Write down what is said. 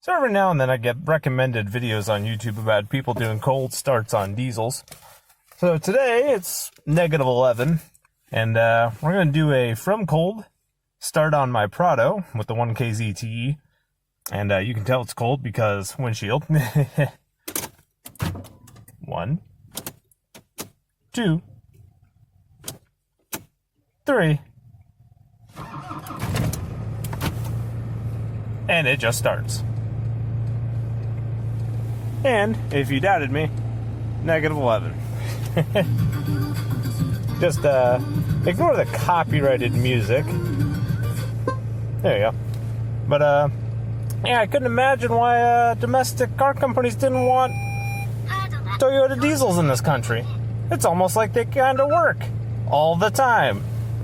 So every now and then I get recommended videos on YouTube about people doing cold starts on diesels. So today it's -11, and we're going to do a from cold start on my Prado with the 1K ZTE. And you can tell it's cold because windshield. 1, 2, 3. And it just starts. And if you doubted me, -11. Just ignore the copyrighted music. There you go. But yeah, I couldn't imagine why domestic car companies didn't want Toyota diesels in this country. It's almost like they kind of work all the time.